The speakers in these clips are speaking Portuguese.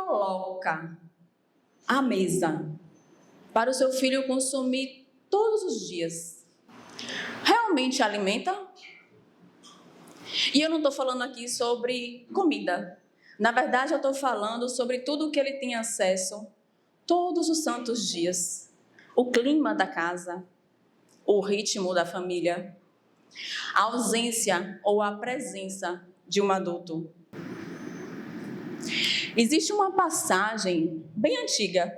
coloca a mesa para o seu filho consumir todos os dias, realmente alimenta? E eu não estou falando aqui sobre comida. Na verdade, eu estou falando sobre tudo o que ele tem acesso todos os santos dias. O clima da casa, o ritmo da família, a ausência ou a presença de um adulto. Existe uma passagem bem antiga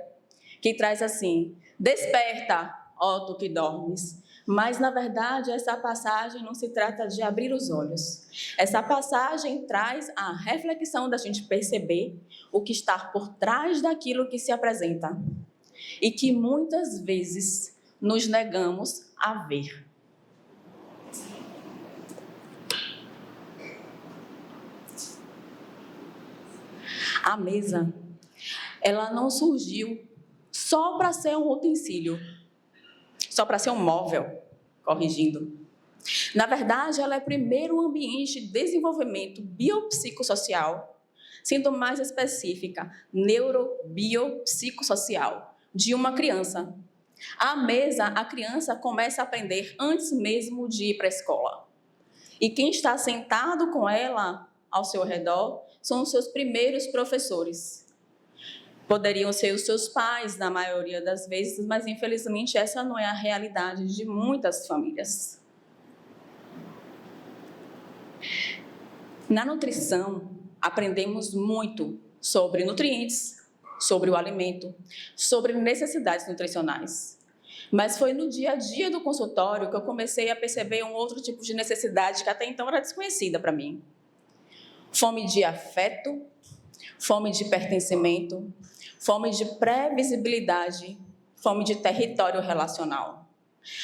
que traz assim: desperta, ó tu que dormes. Mas, na verdade, essa passagem não se trata de abrir os olhos. Essa passagem traz a reflexão da gente perceber o que está por trás daquilo que se apresenta e que muitas vezes nos negamos a ver. A mesa, ela não surgiu só para ser um utensílio, só para ser um móvel, corrigindo. Na verdade, ela é primeiro um ambiente de desenvolvimento biopsicossocial, sendo mais específica, neurobiopsicossocial, de uma criança. A mesa, a criança começa a aprender antes mesmo de ir para a escola. E quem está sentado com ela ao seu redor são os seus primeiros professores. Poderiam ser os seus pais, na maioria das vezes, mas infelizmente essa não é a realidade de muitas famílias. Na nutrição, aprendemos muito sobre nutrientes, sobre o alimento, sobre necessidades nutricionais. Mas foi no dia a dia do consultório que eu comecei a perceber um outro tipo de necessidade que até então era desconhecida para mim. Fome de afeto, fome de pertencimento, fome de previsibilidade, fome de território relacional.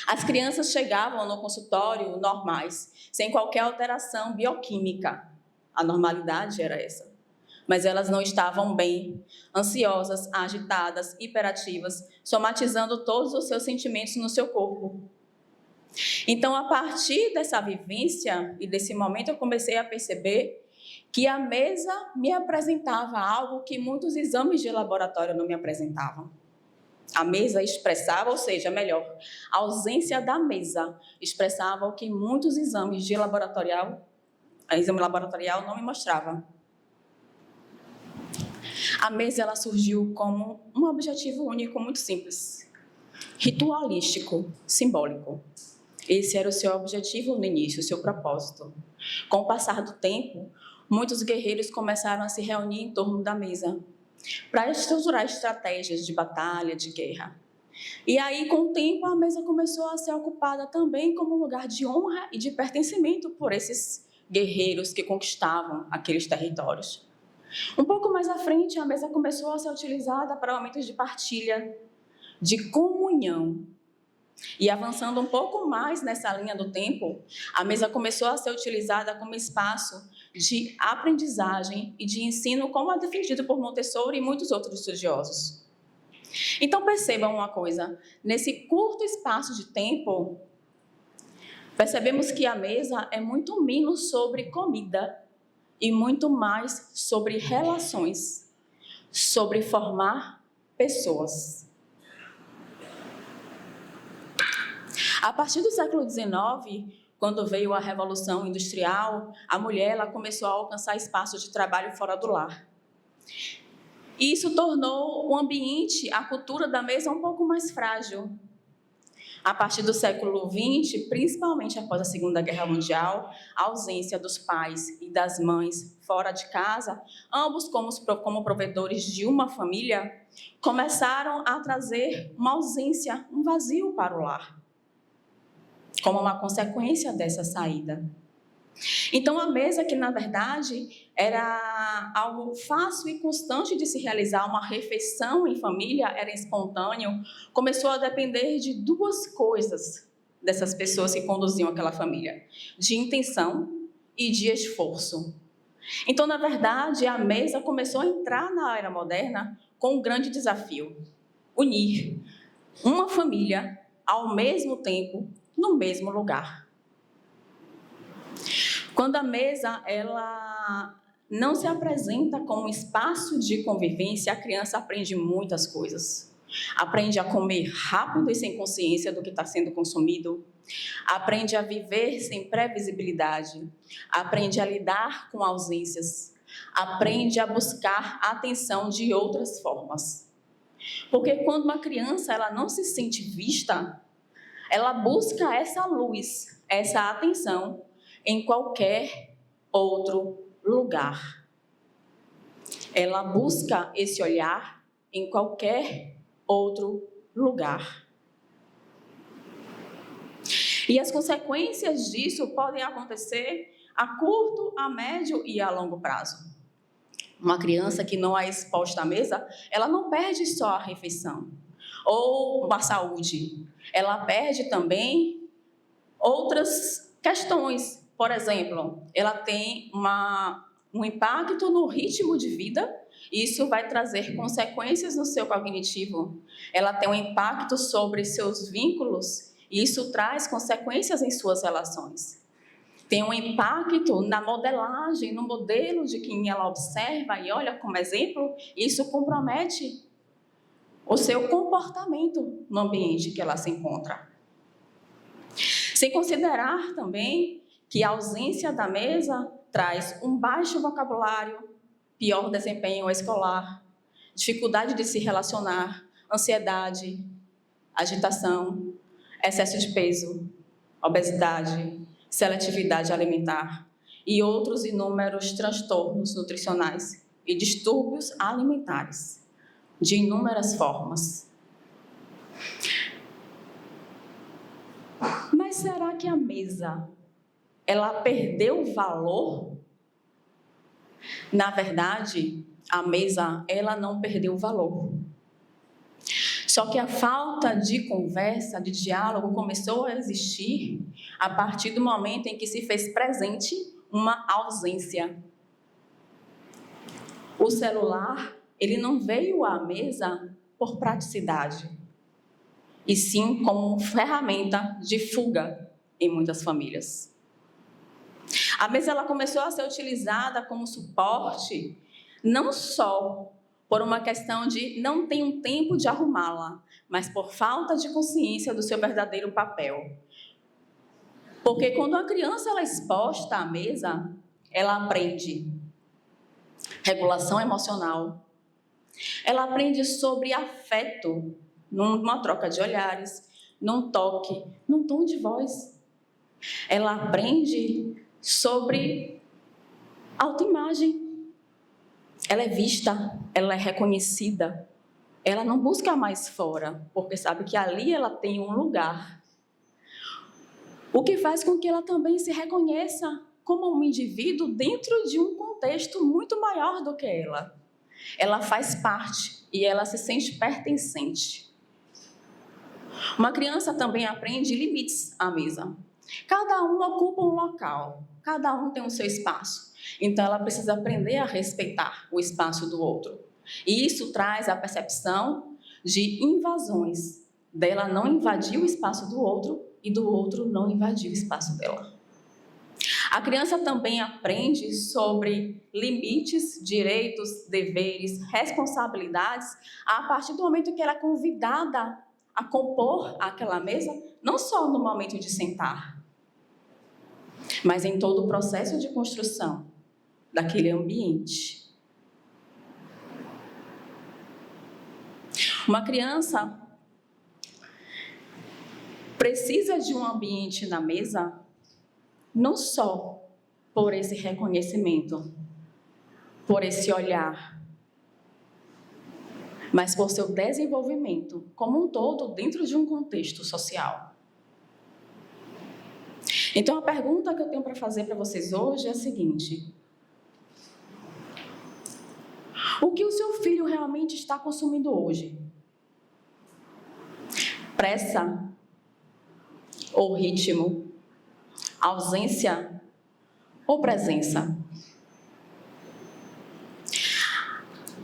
As crianças chegavam no consultório normais, sem qualquer alteração bioquímica. A normalidade era essa. Mas elas não estavam bem, ansiosas, agitadas, hiperativas, somatizando todos os seus sentimentos no seu corpo. Então, a partir dessa vivência e desse momento, eu comecei a perceber que a mesa me apresentava algo que muitos exames de laboratório não me apresentavam. A mesa expressava, ou seja, melhor, a ausência da mesa expressava o que muitos exames de exame laboratorial não me mostrava. A mesa ela surgiu como um objetivo único muito simples, ritualístico, simbólico. Esse era o seu objetivo no início, o seu propósito. Com o passar do tempo, muitos guerreiros começaram a se reunir em torno da mesa para estruturar estratégias de batalha, de guerra. E aí, com o tempo, a mesa começou a ser ocupada também como lugar de honra e de pertencimento por esses guerreiros que conquistavam aqueles territórios. Um pouco mais à frente, a mesa começou a ser utilizada para momentos de partilha, de comunhão. E avançando um pouco mais nessa linha do tempo, a mesa começou a ser utilizada como espaço de aprendizagem e de ensino, como é defendido por Montessori e muitos outros estudiosos. Então percebam uma coisa, nesse curto espaço de tempo, percebemos que a mesa é muito menos sobre comida e muito mais sobre relações, sobre formar pessoas. A partir do século XIX, quando veio a Revolução Industrial, a mulher ela começou a alcançar espaços de trabalho fora do lar. E isso tornou o ambiente, a cultura da mesa um pouco mais frágil. A partir do século XX, principalmente após a Segunda Guerra Mundial, a ausência dos pais e das mães fora de casa, ambos como provedores de uma família, começaram a trazer uma ausência, um vazio para o lar, como uma consequência dessa saída. Então, a mesa, que na verdade era algo fácil e constante de se realizar, uma refeição em família, era espontâneo, começou a depender de duas coisas dessas pessoas que conduziam aquela família: de intenção e de esforço. Então, na verdade, a mesa começou a entrar na era moderna com um grande desafio: unir uma família ao mesmo tempo, no mesmo lugar. Quando a mesa ela não se apresenta como um espaço de convivência, a criança aprende muitas coisas. Aprende a comer rápido e sem consciência do que está sendo consumido. Aprende a viver sem previsibilidade. Aprende a lidar com ausências. Aprende a buscar a atenção de outras formas. Porque quando uma criança ela não se sente vista, ela busca essa luz, essa atenção em qualquer outro lugar. Ela busca esse olhar em qualquer outro lugar. E as consequências disso podem acontecer a curto, a médio e a longo prazo. Uma criança que não é exposta à mesa, ela não perde só a refeição ou a saúde. Ela perde também outras questões. Por exemplo, ela tem um impacto no ritmo de vida, e isso vai trazer consequências no seu cognitivo. Ela tem um impacto sobre seus vínculos, e isso traz consequências em suas relações. Tem um impacto na modelagem, no modelo de quem ela observa e olha como exemplo, e isso compromete o seu comportamento no ambiente que ela se encontra. Sem considerar também que a ausência da mesa traz um baixo vocabulário, pior desempenho escolar, dificuldade de se relacionar, ansiedade, agitação, excesso de peso, obesidade, seletividade alimentar e outros inúmeros transtornos nutricionais e distúrbios alimentares, de inúmeras formas. Mas será que a mesa, ela perdeu valor? Na verdade, a mesa, ela não perdeu valor. Só que a falta de conversa, de diálogo, começou a existir a partir do momento em que se fez presente uma ausência. O celular, ele não veio à mesa por praticidade, e sim como ferramenta de fuga em muitas famílias. A mesa ela começou a ser utilizada como suporte, não só por uma questão de não ter um tempo de arrumá-la, mas por falta de consciência do seu verdadeiro papel. Porque quando a criança ela é exposta à mesa, ela aprende regulação emocional, ela aprende sobre afeto, numa troca de olhares, num toque, num tom de voz. Ela aprende sobre autoimagem. Ela é vista, ela é reconhecida. Ela não busca mais fora, porque sabe que ali ela tem um lugar. O que faz com que ela também se reconheça como um indivíduo dentro de um contexto muito maior do que ela. Ela faz parte e ela se sente pertencente. Uma criança também aprende limites à mesa. Cada um ocupa um local, cada um tem o seu espaço. Então, ela precisa aprender a respeitar o espaço do outro. E isso traz a percepção de invasões, dela não invadir o espaço do outro e do outro não invadir o espaço dela. A criança também aprende sobre limites, direitos, deveres, responsabilidades, a partir do momento que ela é convidada a compor aquela mesa, não só no momento de sentar, mas em todo o processo de construção daquele ambiente. Uma criança precisa de um ambiente na mesa, não só por esse reconhecimento, por esse olhar, mas por seu desenvolvimento como um todo dentro de um contexto social. Então, a pergunta que eu tenho para fazer para vocês hoje é a seguinte: o que o seu filho realmente está consumindo hoje? Pressa ou ritmo? Ausência ou presença?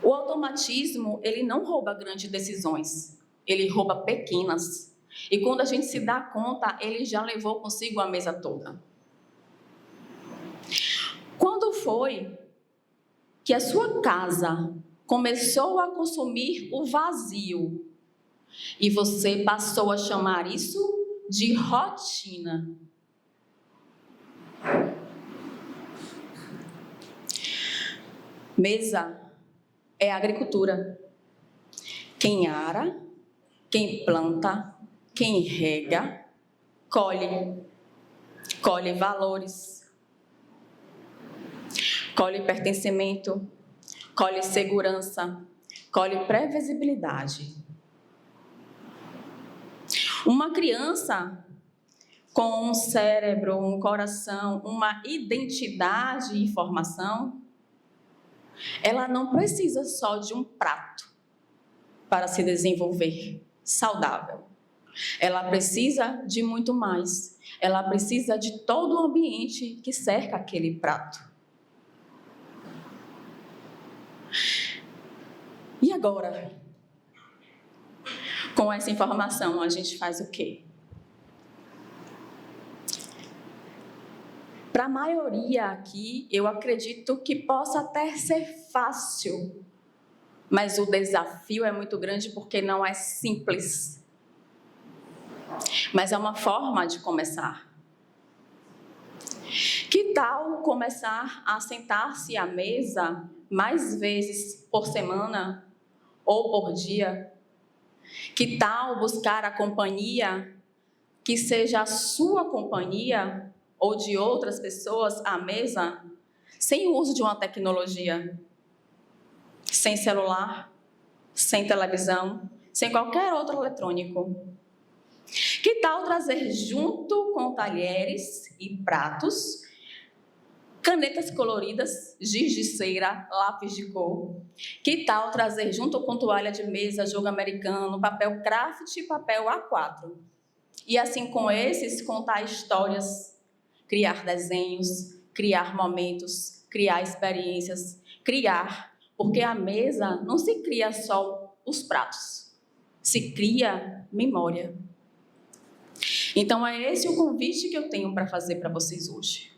O automatismo, ele não rouba grandes decisões, ele rouba pequenas. E quando a gente se dá conta, ele já levou consigo a mesa toda. Quando foi que a sua casa começou a consumir o vazio e você passou a chamar isso de rotina. Mesa é agricultura. Quem ara, quem planta, quem rega, colhe valores, colhe pertencimento, colhe segurança, colhe previsibilidade. Uma criança com um cérebro, um coração, uma identidade e formação, ela não precisa só de um prato para se desenvolver saudável. Ela precisa de muito mais. Ela precisa de todo o ambiente que cerca aquele prato. E agora? Com essa informação, a gente faz o quê? Para a maioria aqui, eu acredito que possa até ser fácil, mas o desafio é muito grande porque não é simples. Mas é uma forma de começar. Que tal começar a sentar-se à mesa mais vezes por semana ou por dia? Que tal buscar a companhia que seja a sua companhia ou de outras pessoas à mesa, sem o uso de uma tecnologia, sem celular, sem televisão, sem qualquer outro eletrônico? Que tal trazer junto com talheres e pratos, canetas coloridas, giz de cera, lápis de cor? Que tal trazer junto com toalha de mesa, jogo americano, papel craft e papel A4? E assim com esses, contar histórias, criar desenhos, criar momentos, criar experiências, criar, porque a mesa não se cria só os pratos, se cria memória. Então é esse o convite que eu tenho para fazer para vocês hoje.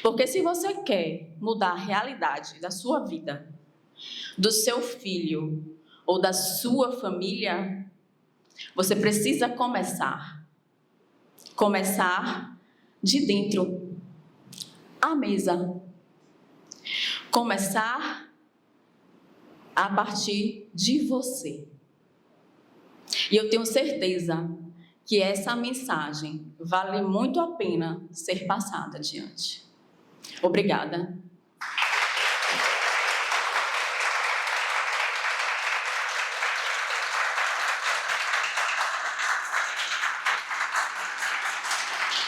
Porque se você quer mudar a realidade da sua vida, do seu filho ou da sua família, você precisa começar de dentro, à mesa. Começar a partir de você. E eu tenho certeza que essa mensagem vale muito a pena ser passada adiante. Obrigada.